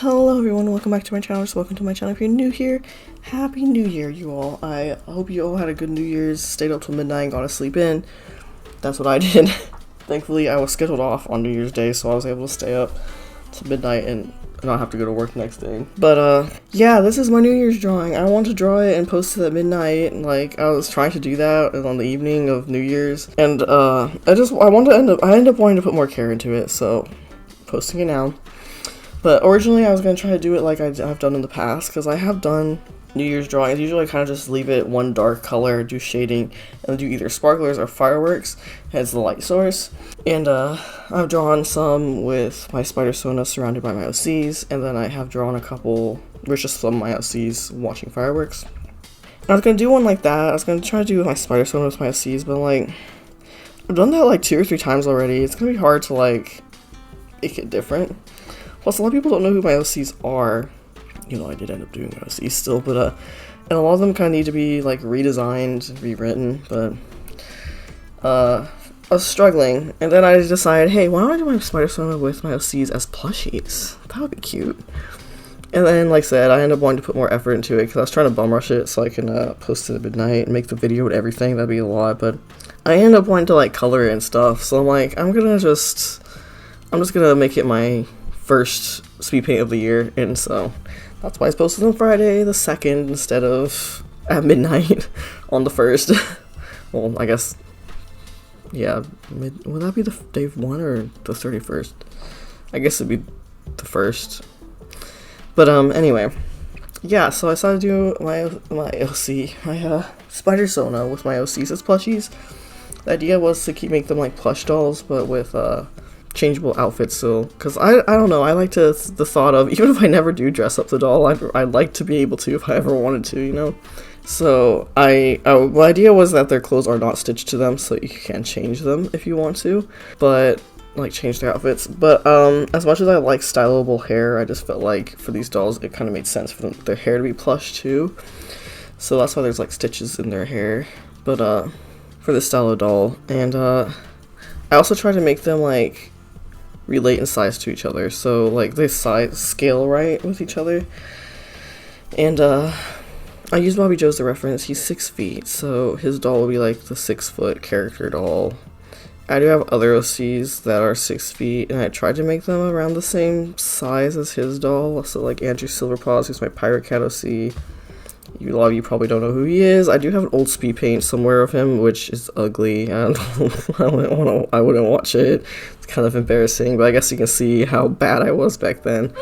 Hello everyone, welcome back to my channel. Just welcome to my channel if you're new here. Happy New Year, you all. I hope you all had a good New Year's, stayed up till midnight and got to sleep in. That's what I did. Thankfully, I was scheduled off on New Year's Day, so I was able to stay up till midnight and not have to go to work next day. But yeah, this is my New Year's drawing. I want to draw it and post it at midnight, and like I was trying to do that on the evening of New Year's, and I ended up wanting to put more care into it, so posting it now. But originally I was going to try to do it like I've done in the past, because I have done New Year's drawings. Usually I kind of just leave it one dark color, do shading, and do either sparklers or fireworks as the light source. And I've drawn some with my spider Sona surrounded by my OCs, and then I have drawn a couple with just some of my OCs watching fireworks. And I was going to do one like that. I was going to try to do with my spider Sona with my OCs, but like, I've done that like 2 or 3 times already. It's going to be hard to like make it different. Plus, a lot of people don't know who my OCs are. You know, I did end up doing my OCs still, but, and a lot of them kind of need to be, like, redesigned, rewritten, but, I was struggling, and then I decided, hey, why don't I do my spider Sona with my OCs as plushies? That would be cute. And then, like I said, I ended up wanting to put more effort into it, because I was trying to bum rush it so I can, post it at midnight and make the video and everything. That'd be a lot, but I ended up wanting to, like, color it and stuff, so I'm like, I'm just gonna make it my first speed paint of the year, and so that's why I posted on Friday the 2nd instead of at midnight on the 1st. Well, I guess, yeah, would that be the day 1 or the 31st? I guess it'd be the 1st. But anyway, yeah, so I decided to do my OC, my spider Sona with my OCs as plushies. The idea was to make them like plush dolls, but with changeable outfits still, because I don't know, I like the thought of, even if I never do dress up the doll, I'd like to be able to if I ever wanted to, you know. So my idea was that their clothes are not stitched to them, so you can change them if you want to, but like change their outfits. But as much as I like stylable hair, I just felt like for these dolls it kind of made sense for their hair to be plush too, so that's why there's like stitches in their hair. But for this style of doll, and I also tried to make them like relate in size to each other, so like they scale right with each other. And I used Bobby Joe as a reference. He's 6 feet, so his doll will be like the 6-foot character doll. I do have other OCs that are 6 feet, and I tried to make them around the same size as his doll. So like Andrew Silverpaws, who's my Pirate Cat OC. A lot of you probably don't know who he is. I do have an old speed paint somewhere of him, which is ugly, and I wouldn't watch it. It's kind of embarrassing, but I guess you can see how bad I was back then.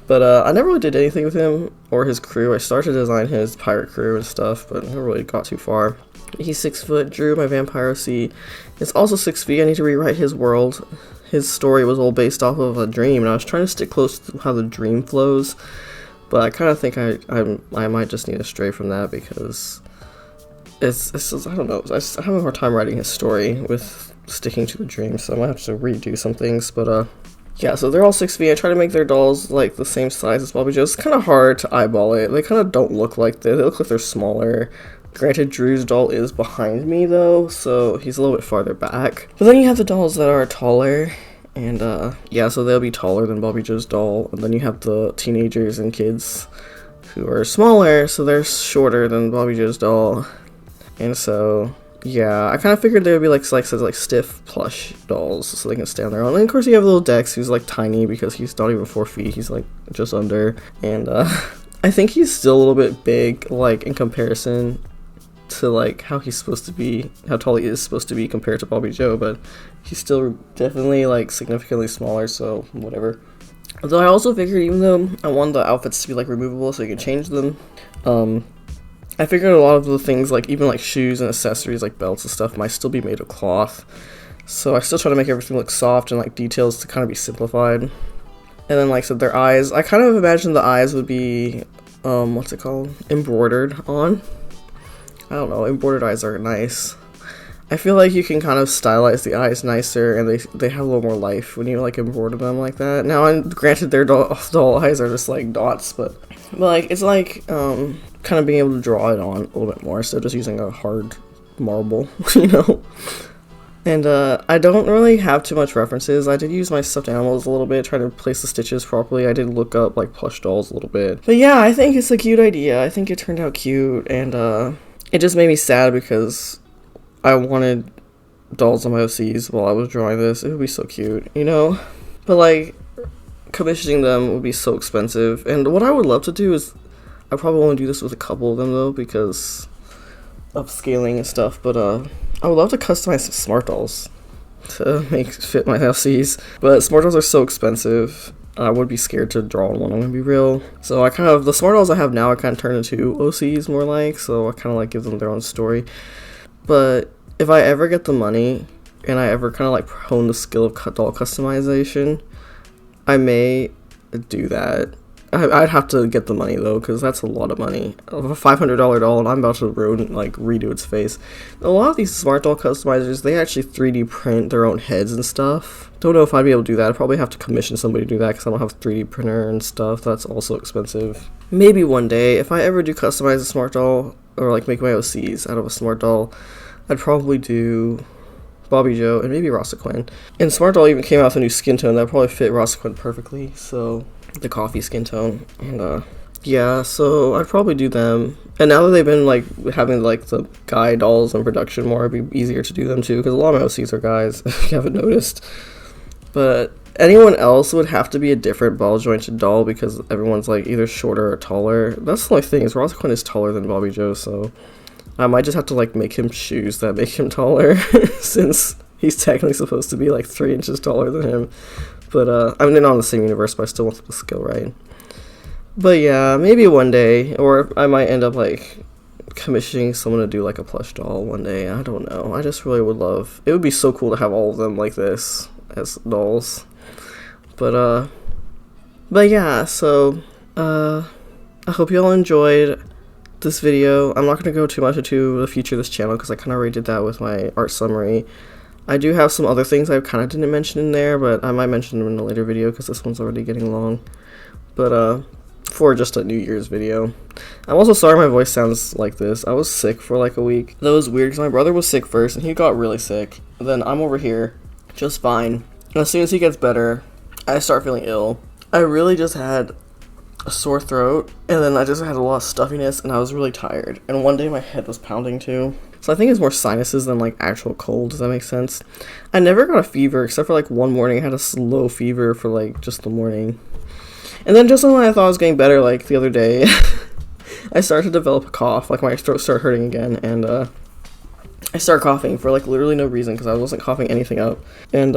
But I never really did anything with him or his crew. I started to design his pirate crew and stuff, but never really got too far. He's 6 foot. Drew, my vampire OC, is also 6 feet. I need to rewrite his world. His story was all based off of a dream, and I was trying to stick close to how the dream flows. But I kind of think I might just need to stray from that, because it's just, I don't know, I have a hard time writing his story with sticking to the dream, so I might have to redo some things. But yeah, so they're all 6 feet. I try to make their dolls like the same size as Bobby Joe. It's kind of hard to eyeball it. They kind of don't look like they look like they're smaller. Granted, Drew's doll is behind me though, so he's a little bit farther back. But then you have the dolls that are taller. And yeah, so they'll be taller than Bobby Joe's doll. And then you have the teenagers and kids who are smaller, so they're shorter than Bobby Joe's doll. And so yeah, I kind of figured they would be like stiff plush dolls, so they can stand on their own. And of course you have little Dex, who's like tiny because he's not even 4 feet. He's like just under. And I think he's still a little bit big, like in comparison to like how he's supposed to be, how tall he is supposed to be compared to Bobby Joe, but he's still definitely like significantly smaller, so whatever. Although I also figured, even though I want the outfits to be like removable so you can change them, I figured a lot of the things, like even like shoes and accessories like belts and stuff, might still be made of cloth. So I still try to make everything look soft and like details to kind of be simplified. And then like I said, their eyes, I kind of imagined the eyes would be what's it called, embroidered on. I don't know, embroidered eyes are nice. I feel like you can kind of stylize the eyes nicer, and they have a little more life when you like embroider them like that. Now, and granted, their doll eyes are just like dots, but like it's like kind of being able to draw it on a little bit more instead of just using a hard marble, you know. And I don't really have too much references. I did use my stuffed animals a little bit, try to place the stitches properly. I did look up like plush dolls a little bit. But yeah, I think it's a cute idea. I think it turned out cute, and it just made me sad because I wanted dolls on my OCs while I was drawing this. It would be so cute, you know? But like, commissioning them would be so expensive. And what I would love to do is, I probably want to do this with a couple of them though, because of scaling and stuff, but I would love to customize some smart dolls to fit my OCs, but smart dolls are so expensive. I would be scared to draw on one, I'm gonna be real. So the smart dolls I have now, I kind of turn into OCs more like, so I kind of like give them their own story. But if I ever get the money, and I ever kind of like hone the skill of doll customization, I may do that. I'd have to get the money though, because that's a lot of money. A $500 doll, and I'm about to redo its face. A lot of these smart doll customizers, they actually 3D print their own heads and stuff. Don't know if I'd be able to do that. I'd probably have to commission somebody to do that because I don't have a 3D printer and stuff. That's also expensive. Maybe one day, if I ever do customize a smart doll, or like make my OCs out of a smart doll, I'd probably do Bobby Joe and maybe Rosequin. And smart doll even came out with a new skin tone that probably fit Rosequin perfectly, so the coffee skin tone. And yeah, so I'd probably do them. And now that they've been like having like the guy dolls in production more, it'd be easier to do them too, because a lot of my OCs are guys, if you haven't noticed. But anyone else would have to be a different ball jointed doll, because everyone's like either shorter or taller. That's the only thing, is Rosequin is taller than Bobby Joe, so I might just have to like make him shoes that make him taller since he's technically supposed to be like 3 inches taller than him. But I mean, they're not in the same universe, but I still want the skill right. But yeah, maybe one day, or I might end up like commissioning someone to do like a plush doll one day. I don't know. I just really would love. It would be so cool to have all of them like this as dolls. But yeah. So I hope you all enjoyed this video. I'm not going to go too much into the future of this channel because I kind of already did that with my art summary. I do have some other things I kind of didn't mention in there, but I might mention them in a later video because this one's already getting long. But for just a New Year's video. I'm also sorry my voice sounds like this. I was sick for like a week. That was weird because my brother was sick first and he got really sick. And then I'm over here just fine. And as soon as he gets better, I start feeling ill. I really just had a sore throat, and then I just had a lot of stuffiness, and I was really tired. And one day my head was pounding too. So I think it's more sinuses than like actual cold. Does that make sense? I never got a fever except for like one morning I had a low fever for like just the morning. And then just when I thought I was getting better, like the other day, I started to develop a cough. Like my throat started hurting again, and I started coughing for like literally no reason because I wasn't coughing anything up. And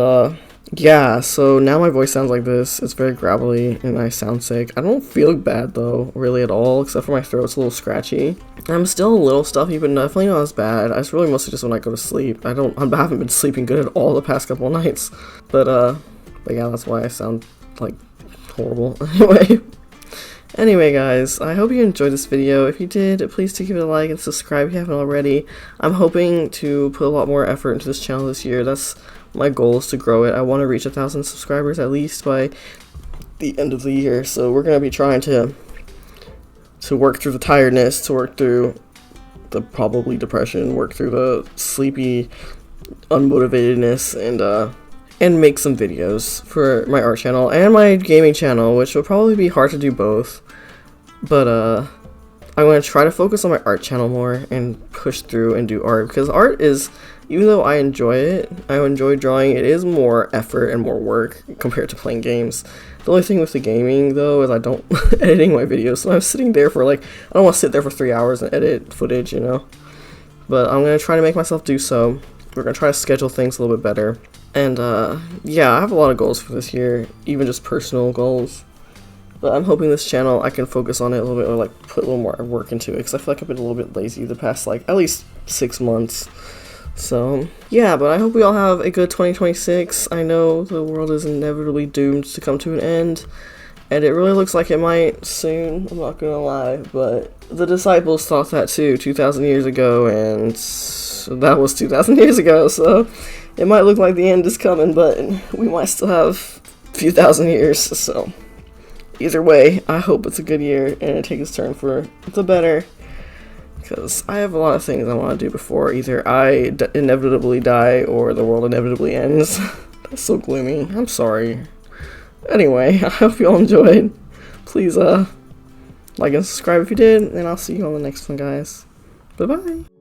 yeah, so now my voice sounds like this. It's very gravelly and I sound sick. I don't feel bad though, really at all, except for my throat's a little scratchy. I'm still a little stuffy, but definitely not as bad. It's really mostly just when I go to sleep. I haven't been sleeping good at all the past couple of nights. But yeah, that's why I sound like horrible. Anyway guys, I hope you enjoyed this video. If you did, please do give it a like and subscribe if you haven't already. I'm hoping to put a lot more effort into this channel this year. That's my goal, is to grow it. I want to reach 1,000 subscribers at least by the end of the year. So we're going to be trying to work through the tiredness, to work through the probably depression, work through the sleepy unmotivatedness, and make some videos for my art channel and my gaming channel, which will probably be hard to do both. But I'm going to try to focus on my art channel more and push through and do art, because art is, even though I enjoy it, I enjoy drawing, it is more effort and more work compared to playing games. The only thing with the gaming though is I don't editing my videos, so I'm sitting there for like, I don't want to sit there for 3 hours and edit footage, you know. But I'm going to try to make myself do so. We're going to try to schedule things a little bit better. And yeah, I have a lot of goals for this year, even just personal goals. But I'm hoping this channel, I can focus on it a little bit, or like put a little more work into it, because I feel like I've been a little bit lazy the past like at least 6 months. So yeah, but I hope we all have a good 2026. I know the world is inevitably doomed to come to an end, and it really looks like it might soon, I'm not gonna lie, but the disciples thought that too 2,000 years ago, and that was 2,000 years ago, so it might look like the end is coming, but we might still have a few thousand years. So either way, I hope it's a good year and it takes its turn for the better, because I have a lot of things I want to do before either I inevitably die or the world inevitably ends. That's so gloomy. I'm sorry. Anyway, I hope you all enjoyed. Please, like and subscribe if you did, and I'll see you on the next one, guys. Bye-bye.